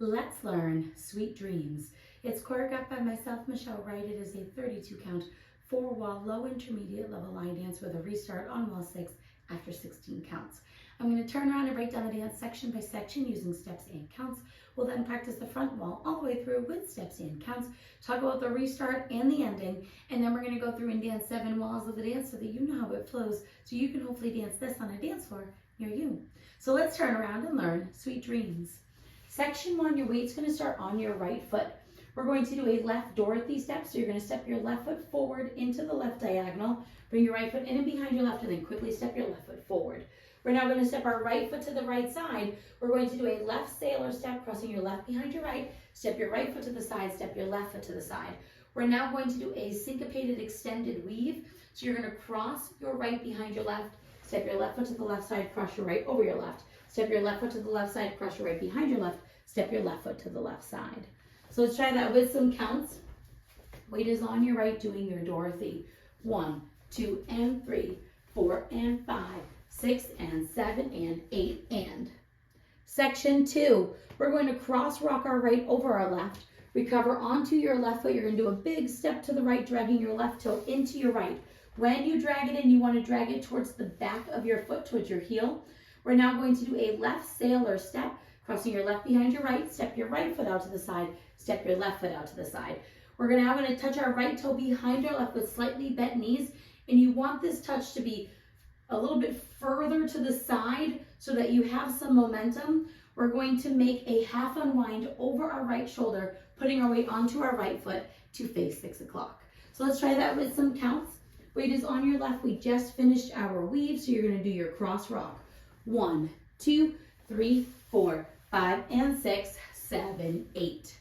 Let's learn Sweet Dreams. It's choreographed by myself, Michelle Wright. It is a 32 count, 4-wall, low intermediate level line dance with a restart on wall 6 after 16 counts. I'm going to turn around and break down the dance section by section using steps and counts. We'll then practice the front wall all the way through with steps and counts, talk about the restart and the ending, and then we're going to go through and dance 7 walls of the dance so that you know how it flows, so you can hopefully dance this on a dance floor near you. So let's turn around and learn Sweet Dreams. Section 1, your weight's going to start on your right foot. We're going to do a left Dorothy step, so you're going to step your left foot forward into the left diagonal, bring your right foot in and behind your left, and then quickly step your left foot forward. We're now going to step our right foot to the right side. We're going to do a left sailor step, crossing your left behind your right, step your right foot to the side, step your left foot to the side. We're now going to do a syncopated extended weave, so you're going to cross your right behind your left, step your left foot to the left side, cross your right over your left. Step your left foot to the left side, cross your right behind your left, step your left foot to the left side. So let's try that with some counts. Weight is on your right, doing your Dorothy. 1, 2, and 3, 4, and 5, 6, and 7, and 8, and. Section 2, we're going to cross rock our right over our left, recover onto your left foot. You're going to do a big step to the right, dragging your left toe into your right. When you drag it in, you want to drag it towards the back of your foot, towards your heel. We're now going to do a left sailor step, crossing your left behind your right, step your right foot out to the side, step your left foot out to the side. We're now going to touch our right toe behind our left with slightly bent knees, and you want this touch to be a little bit further to the side so that you have some momentum. We're going to make a half unwind over our right shoulder, putting our weight onto our right foot to face 6 o'clock. So let's try that with some counts. Weight is on your left. We just finished our weave, so you're going to do your cross rock. 1, 2, 3, 4, 5, and 6, 7, 8.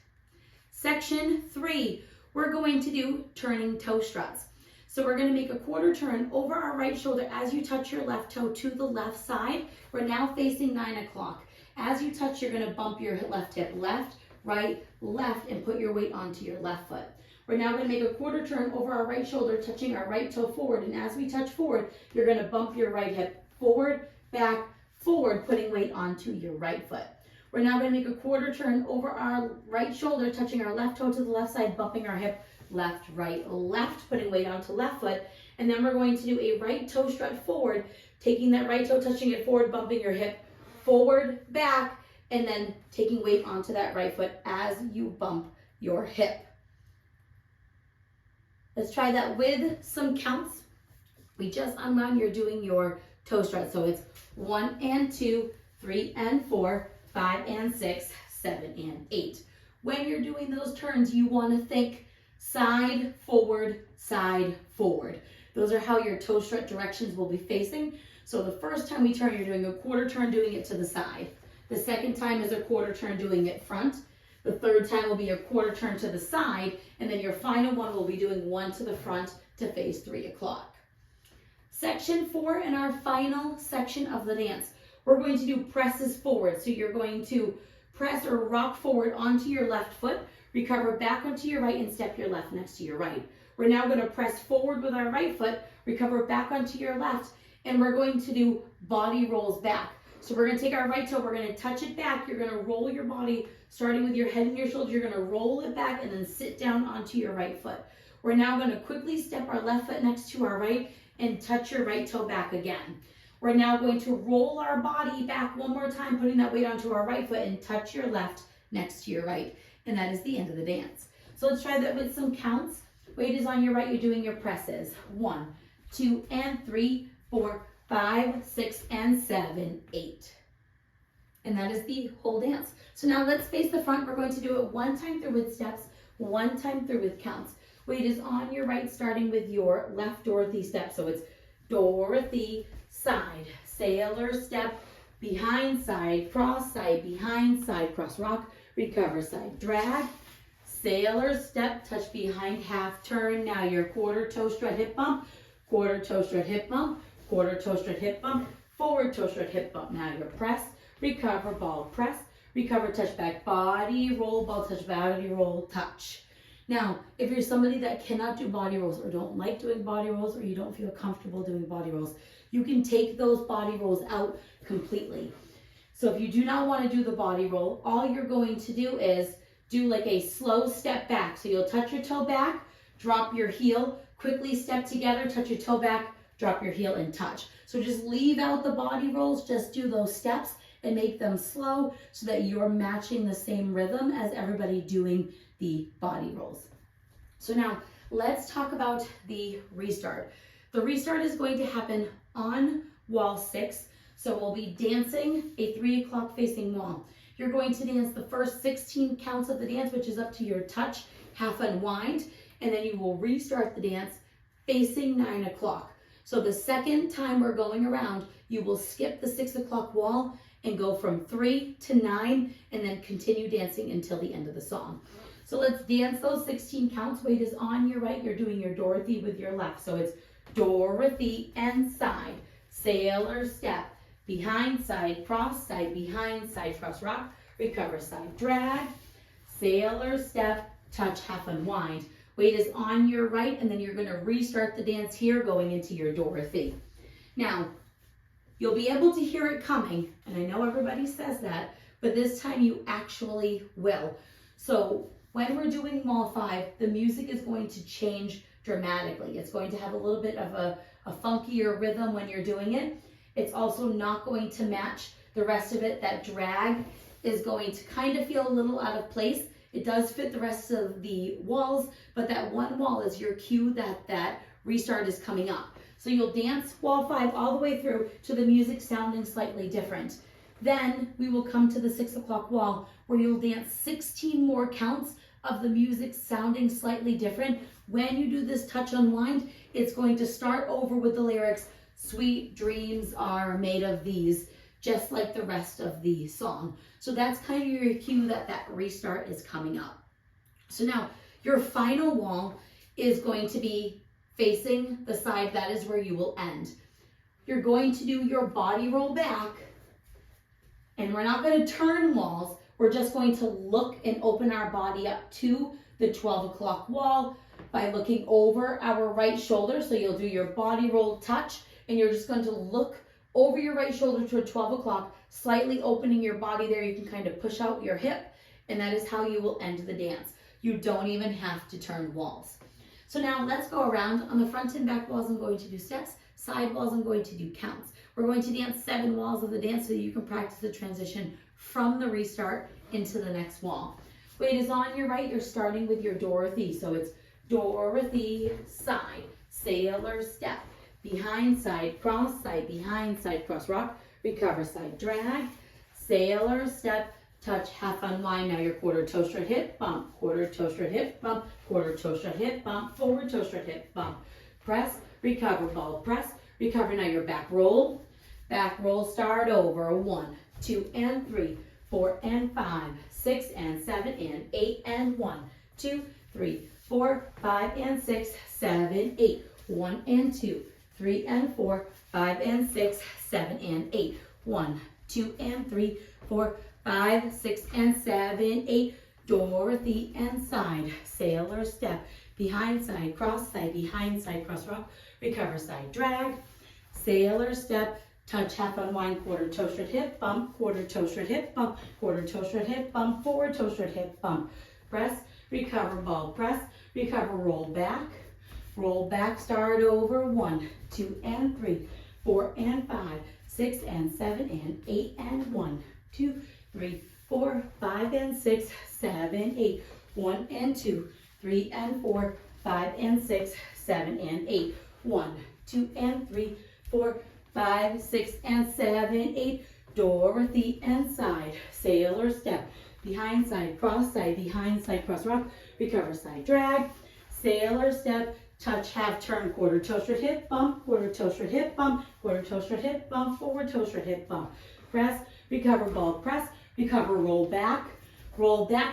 Section 3, we're going to do turning toe struts. So we're going to make a quarter turn over our right shoulder as you touch your left toe to the left side. We're now facing 9 o'clock. As you touch, you're going to bump your left hip left, right, left, and put your weight onto your left foot. We're now going to make a quarter turn over our right shoulder, touching our right toe forward. And as we touch forward, you're going to bump your right hip forward, back, forward, putting weight onto your right foot. We're now going to make a quarter turn over our right shoulder, touching our left toe to the left side, bumping our hip left, right, left, putting weight onto left foot. And then we're going to do a right toe strut forward, taking that right toe, touching it forward, bumping your hip forward, back, and then taking weight onto that right foot as you bump your hip. Let's try that with some counts. We just unwound, you're doing your toe strut. So it's 1 and 2, 3 and 4, 5 and 6, 7 and 8. When you're doing those turns, you want to think side, forward, side, forward. Those are how your toe strut directions will be facing. So the first time we turn, you're doing a quarter turn, doing it to the side. The second time is a quarter turn, doing it front. The third time will be a quarter turn to the side. And then your final one will be doing 1 to the front to face 3 o'clock. Section 4 and our final section of the dance. We're going to do presses forward. So you're going to press or rock forward onto your left foot, recover back onto your right, and step your left next to your right. We're now going to press forward with our right foot, recover back onto your left, and we're going to do body rolls back. So we're going to take our right toe, we're going to touch it back, you're going to roll your body, starting with your head and your shoulders, you're going to roll it back and then sit down onto your right foot. We're now going to quickly step our left foot next to our right and touch your right toe back again. We're now going to roll our body back one more time, putting that weight onto our right foot, and touch your left next to your right. And that is the end of the dance. So let's try that with some counts. Weight is on your right, you're doing your presses. 1, 2, and 3, 4, 5, 6, and 7, 8. And that is the whole dance. So now let's face the front. We're going to do it 1 time through with steps, 1 time through with counts. Weight is on your right, starting with your left Dorothy step. So it's Dorothy, side, sailor step, behind side, cross, side, behind side, cross rock, recover side, drag, sailor step, touch behind, half turn. Now your quarter toe strut hip bump, quarter toe strut hip bump, quarter toe strut hip bump, forward toe strut hip bump. Now your press, recover, ball, press, recover, touch back, body roll, ball, touch, body roll, touch. Now, if you're somebody that cannot do body rolls or don't like doing body rolls, or you don't feel comfortable doing body rolls, you can take those body rolls out completely. So if you do not want to do the body roll, all you're going to do is do like a slow step back. So you'll touch your toe back, drop your heel, quickly step together, touch your toe back, drop your heel and touch. So just leave out the body rolls, just do those steps and make them slow so that you're matching the same rhythm as everybody doing the body rolls. So now let's talk about the restart. The restart is going to happen on wall 6. So we'll be dancing a 3 o'clock facing wall. You're going to dance the first 16 counts of the dance, which is up to your touch, half unwind, and then you will restart the dance facing 9 o'clock. So the second time we're going around, you will skip the 6 o'clock wall and go from 3 to 9 and then continue dancing until the end of the song. So let's dance those 16 counts. Weight is on your right. You're doing your Dorothy with your left. So it's Dorothy and side, sailor step, behind side, cross, side, behind side, cross, rock, recover, side, drag, sailor step, touch, half unwind. Weight is on your right, and then you're going to restart the dance here going into your Dorothy. Now, you'll be able to hear it coming, and I know everybody says that, but this time you actually will. So when we're doing wall 5, the music is going to change dramatically. It's going to have a little bit of a funkier rhythm when you're doing it. It's also not going to match the rest of it. That drag is going to kind of feel a little out of place. It does fit the rest of the walls, but that one wall is your cue that restart is coming up. So you'll dance wall 5 all the way through to the music sounding slightly different. Then we will come to the 6 o'clock wall where you'll dance 16 more counts of the music sounding slightly different. When you do this touch unwind, it's going to start over with the lyrics, sweet dreams are made of these, just like the rest of the song. So that's kind of your cue that restart is coming up. So now your final wall is going to be facing the side that is where you will end. You're going to do your body roll back, and we're not going to turn walls. We're just going to look and open our body up to the 12 o'clock wall by looking over our right shoulder. So you'll do your body roll touch, and you're just going to look over your right shoulder toward 12 o'clock, slightly opening your body there. You can kind of push out your hip, and that is how you will end the dance. You don't even have to turn walls. So now let's go around. On the front and back walls, I'm going to do steps. Side walls, I'm going to do counts. We're going to dance 7 walls of the dance so you can practice the transition from the restart into the next wall. Weight is on your right. You're starting with your Dorothy. So it's Dorothy, side, sailor step, behind side, cross, behind side, cross, rock, recover, side, drag, sailor step, touch, half unwind. Now your quarter toe straight hip bump, quarter toe straight hip bump, quarter toe straight hip bump, forward toe straight hip bump, press, recover, ball, press, recover. Now your back roll, start over, 1, 2, and 3, 4, and 5, 6, and 7, and 8, and 1, 2, 3, 4, 5, and 6, 7, 8, 1, and 2, 3, and 4, 5, and 6, 7, and 8, 1, 2, and 3, 4, 5, 6, and 7, 8, Dorothy and side, sailor step, behind side, behind side, cross, rock, recover, side, drag, sailor step, touch, half unwind, quarter toe straight hip bump, quarter toe straight hip bump, quarter toe straight hip bump, forward toe straight hip bump, press, recover, ball, press, recover, roll back, start over, 1, 2, and 3, 4, and 5, 6, and 7, and 8, and 1, 2, 3, 4, 5, and 6, 7, 8, 1, and 2, 3, and 4, 5, and 6, 7, and 8, 1, 2, and 3, 4, 5, 6, and 7, 8, Dorothy and side, sailor step, behind side, behind side, cross, rock, recover, side, drag, sailor step, touch, half turn, quarter toe straight hip bump, quarter toe straight hip bump, quarter toe straight hip bump, forward toe straight hip bump, press, recover, ball, press, recover, roll back,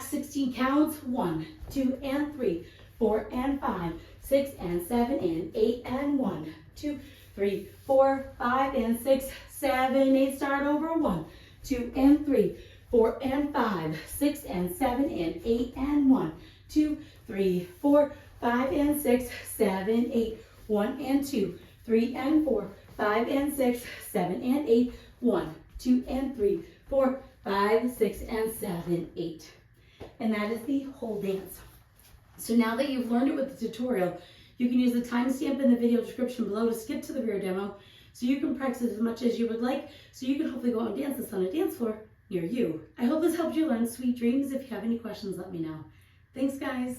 16 counts, 1, 2, and 3, 4, and 5, 6, and 7, and 8, and 1, 2, 3, 4, 5, and 6, 7, 8, start over, 1, 2, and 3, 4, and 5, 6, and 7, and 8, and 1, 2, 3, 4, 5, and 6, 7, 8, 1, and 2, 3, and 4, 5, and 6, 7, and 8, 1, 2 and 3, 4, 5, 6, and 7, 8. And that is the whole dance. So now that you've learned it with the tutorial, you can use the timestamp in the video description below to skip to the rear demo so you can practice as much as you would like, so you can hopefully go out and dance this on a dance floor near you. I hope this helped you learn Sweet Dreams. If you have any questions, let me know. Thanks, guys.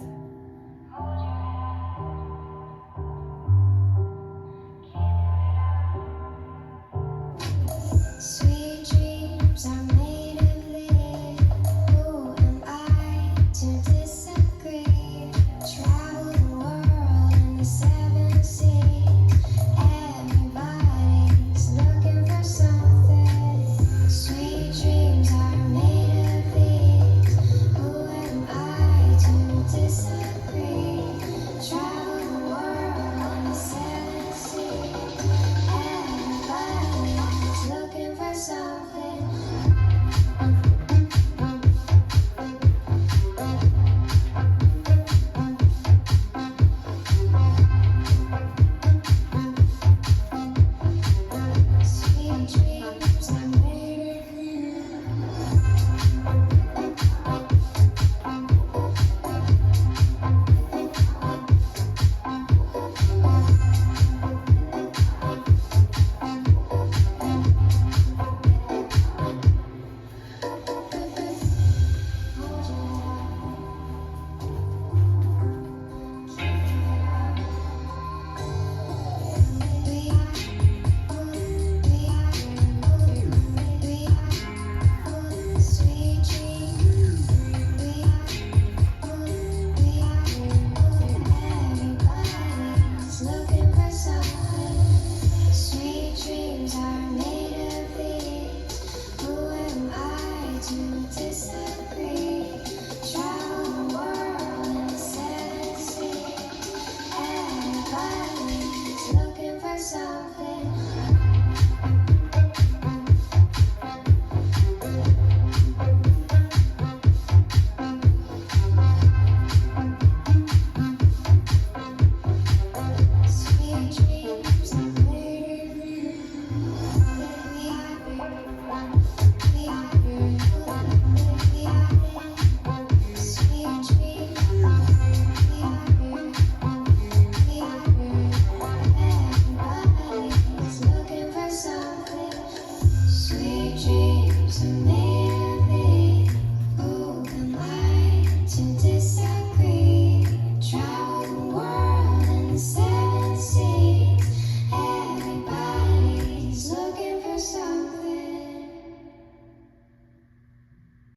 Sweet